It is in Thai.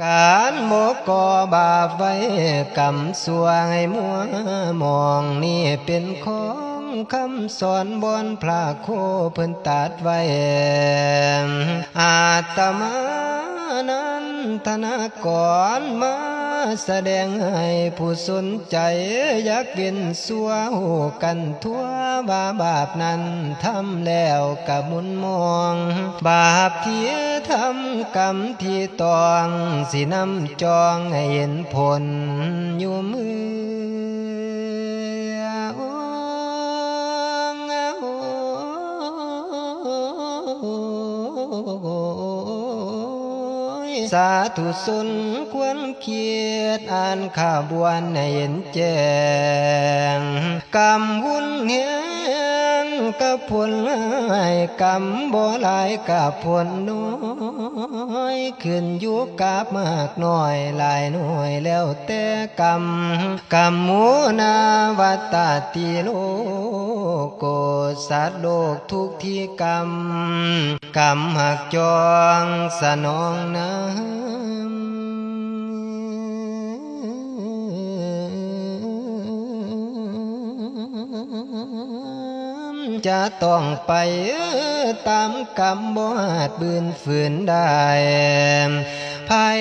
การโมกอบาปไว้กรรมสัวให้มัวมองนี่เป็นของคำสอนบอนพระโคเพิ่นตัดไว้อาตมานั้นธนากรมาแสดงให้ผู้สนใจอยากเวียนสัวหูกันทั่วว่าบาปนั้นทำแล้วกับมุนมองบาปที่ทำกรรมที่ต้องสินำจองให้เห็นผลอยู่มือสาธุสนควรเคียดอ่านข่าวบวนให้เห็นแจ้งกรรมวุ่นเฮียงกับผลหลายกรรมบ่หลายกับผลน้อยขึ้นอยู่กับมากน้อยหลายหน่วยแล้วแต่กรรมมูนาวัตตาติโลโกสัตว์โลกทุกที่กรรมหักจองสนองน้ำจะต้องไปตามกรรมบ่อาจบืนฝืนได้ภาย